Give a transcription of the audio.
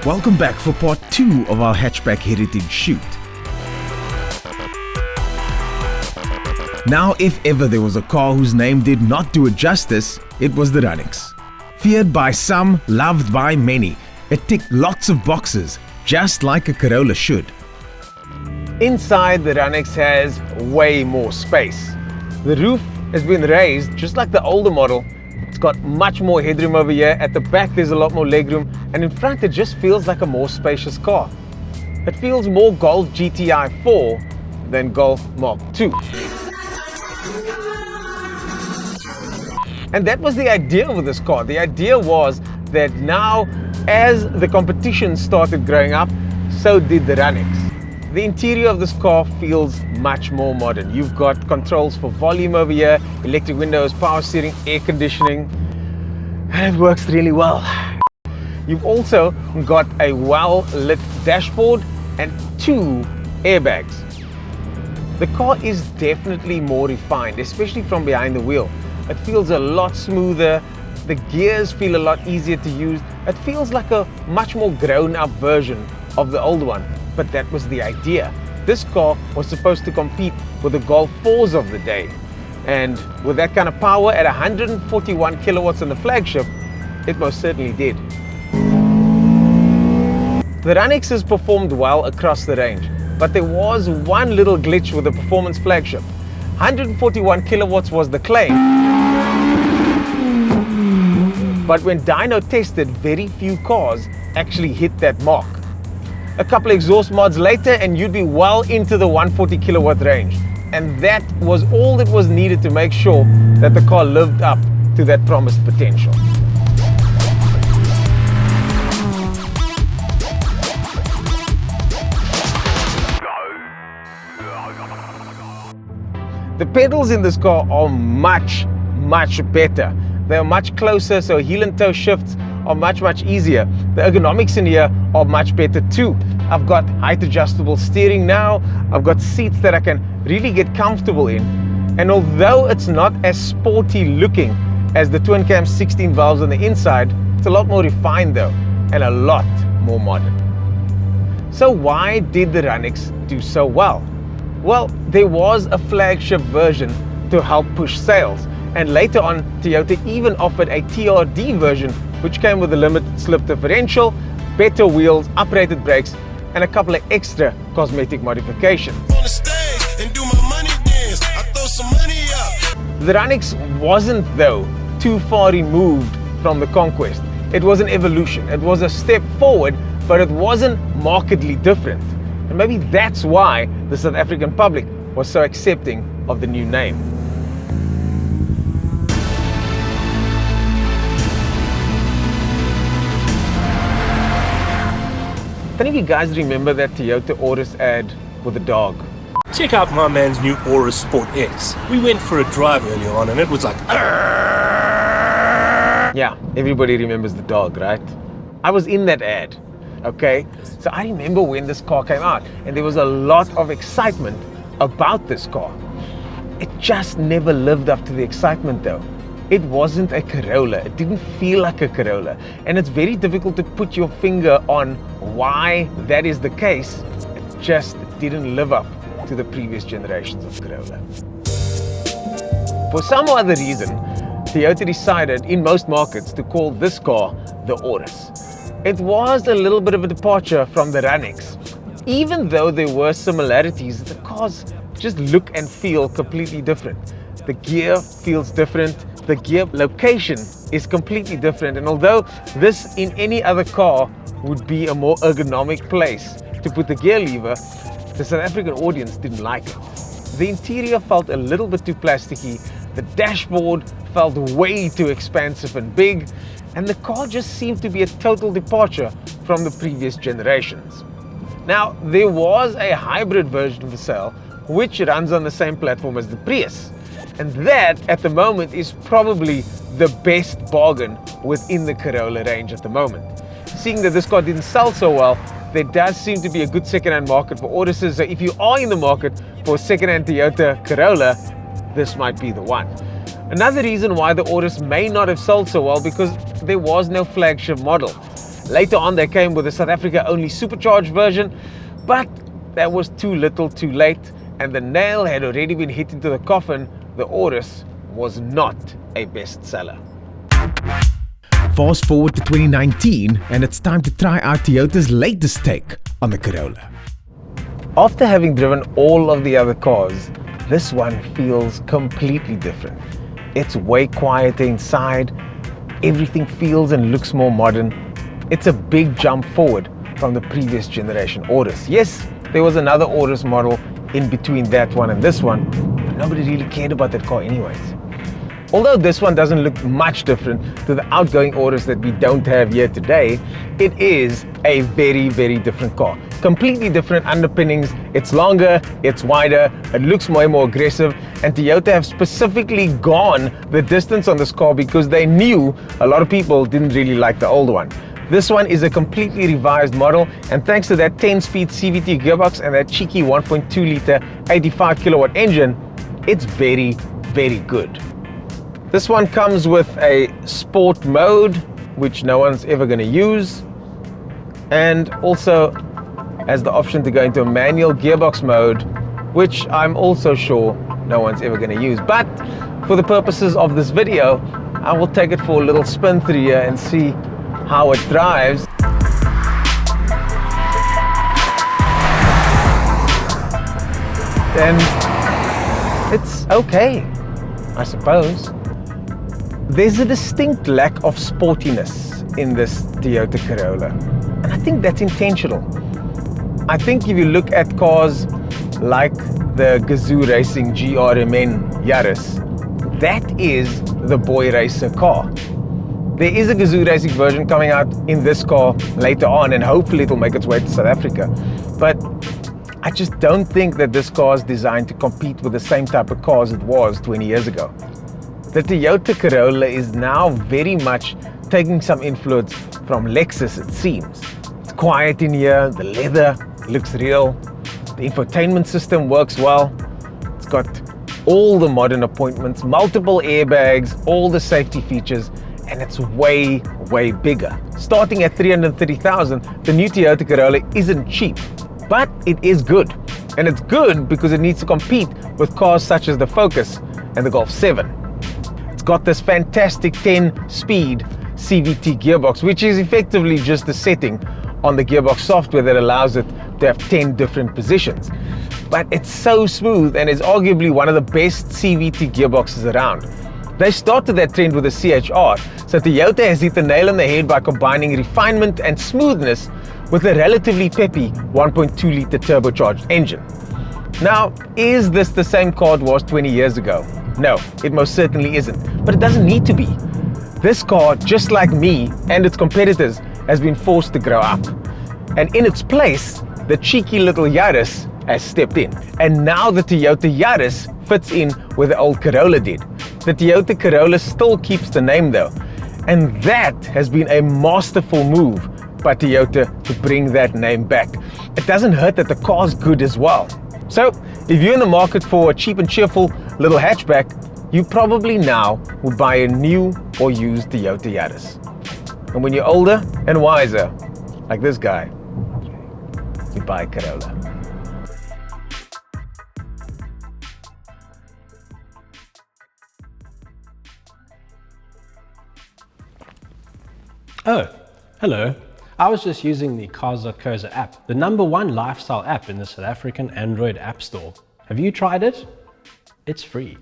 Welcome back for part 2 of our hatchback heritage shoot. Now, if ever there was a car whose name did not do it justice, it was the RunX. Feared by some, loved by many, it ticked lots of boxes, just like a Corolla should. Inside, the RunX has way more space. The roof has been raised just like the older model. It's got much more headroom over here. At the back there's a lot more legroom, and in front it just feels like a more spacious car. It feels more Golf GTI 4 than Golf Mark II. And that was the idea with this car. The idea was that now, as the competition started growing up, so did the RunX. The interior of this car feels much more modern. You've got controls for volume over here, electric windows, power steering, air conditioning, and it works really well. You've also got a well-lit dashboard and 2 airbags. The car is definitely more refined, especially from behind the wheel. It feels a lot smoother, the gears feel a lot easier to use. It feels like a much more grown-up version of the old one. But that was the idea. This car was supposed to compete with the Golf 4s of the day. And with that kind of power at 141 kilowatts on the flagship, it most certainly did. The RunX has performed well across the range, but there was one little glitch with the performance flagship. 141 kilowatts was the claim. But when dyno tested, very few cars actually hit that mark. A couple exhaust mods later and you'd be well into the 140 kilowatt range. And that was all that was needed to make sure that the car lived up to that promised potential. The pedals in this car are much better. They are much closer, so heel and toe shifts are much easier. The ergonomics in here are much better too. I've got height adjustable steering now. I've got seats that I can really get comfortable in. And although it's not as sporty looking as the twin cam 16 valves on the inside, it's a lot more refined though, and a lot more modern. So why did the RunX do so well? Well, there was a flagship version to help push sales. And later on, Toyota even offered a TRD version, which came with a limited slip differential, better wheels, uprated brakes, and a couple of extra cosmetic modifications. The RunX wasn't, though, too far removed from the Conquest. It was an evolution. It was a step forward, but it wasn't markedly different. And maybe that's why the South African public was so accepting of the new name. Any of you guys remember that Toyota Auris ad with the dog? Check out my man's new Auris Sport X. We went for a drive earlier on and it was like, Arrgh! Yeah, everybody remembers the dog, right? I was in that ad, okay? So I remember when this car came out and there was a lot of excitement about this car. It just never lived up to the excitement though. It wasn't a Corolla. It didn't feel like a Corolla. And it's very difficult to put your finger on why that is the case. It just didn't live up to the previous generations of Corolla. For some other reason, Toyota decided in most markets to call this car the Auris. It was a little bit of a departure from the RunX. Even though there were similarities, the cars just look and feel completely different. The gear feels different. The gear location is completely different, and although this in any other car would be a more ergonomic place to put the gear lever, the South African audience didn't like it. The interior felt a little bit too plasticky, the dashboard felt way too expansive and big, and the car just seemed to be a total departure from the previous generations. Now, there was a hybrid version for sale which runs on the same platform as the Prius. And that, at the moment, is probably the best bargain within the Corolla range at the moment. Seeing that this car didn't sell so well, there does seem to be a good second-hand market for Aurises. So if you are in the market for a second-hand Toyota Corolla, this might be the one. Another reason why the Auris may not have sold so well, because there was no flagship model. Later on, they came with a South Africa only supercharged version, but that was too little too late, and the nail had already been hit into the coffin. The Auris was not a bestseller. Fast forward to 2019 and it's time to try out Toyota's latest take on the Corolla. After having driven all of the other cars, this one feels completely different. It's way quieter inside, everything feels and looks more modern. It's a big jump forward from the previous generation Auris. Yes, there was another Auris model in between that one and this one, but nobody really cared about that car anyways. Although this one doesn't look much different to the outgoing Auris that we don't have here today, it is a very, very different car. Completely different underpinnings. It's longer, it's wider, it looks way more aggressive, and Toyota have specifically gone the distance on this car because they knew a lot of people didn't really like the old one. This one is a completely revised model, and thanks to that 10-speed CVT gearbox and that cheeky 1.2-liter 85-kilowatt engine, it's very, very good. This one comes with a sport mode, which no one's ever going to use, and also has the option to go into a manual gearbox mode, which I'm also sure no one's ever going to use. But for the purposes of this video, I will take it for a little spin through here and see how it drives. Then it's okay, I suppose. There's a distinct lack of sportiness in this Toyota Corolla, and I think that's intentional. I think if you look at cars like the Gazoo Racing GRMN Yaris, that is the boy racer car. There is a Gazoo Racing version coming out in this car later on, and hopefully it'll make its way to South Africa. But I just don't think that this car is designed to compete with the same type of cars it was 20 years ago. The Toyota Corolla is now very much taking some influence from Lexus, it seems. It's quiet in here, the leather looks real, the infotainment system works well, it's got all the modern appointments, multiple airbags, all the safety features, and it's way, way bigger. Starting at $330,000, the new Toyota Corolla isn't cheap, but it is good. And it's good because it needs to compete with cars such as the Focus and the Golf 7. It's got this fantastic 10-speed CVT gearbox, which is effectively just the setting on the gearbox software that allows it to have 10 different positions. But it's so smooth and is arguably one of the best CVT gearboxes around. They started that trend with the CHR, so Toyota has hit the nail on the head by combining refinement and smoothness with a relatively peppy 1.2-liter turbocharged engine. Now, is this the same car it was 20 years ago? No, it most certainly isn't, but it doesn't need to be. This car, just like me and its competitors, has been forced to grow up. And in its place, the cheeky little Yaris has stepped in. And now the Toyota Yaris fits in where the old Corolla did. The Toyota Corolla still keeps the name though, and that has been a masterful move by Toyota to bring that name back. It doesn't hurt that the car's good as well. So, if you're in the market for a cheap and cheerful little hatchback, you probably now would buy a new or used Toyota Yaris. And when you're older and wiser, like this guy, you buy a Corolla. Oh, hello. I was just using the Cars.co.za app, the #1 lifestyle app in the South African Android App Store. Have you tried it? It's free.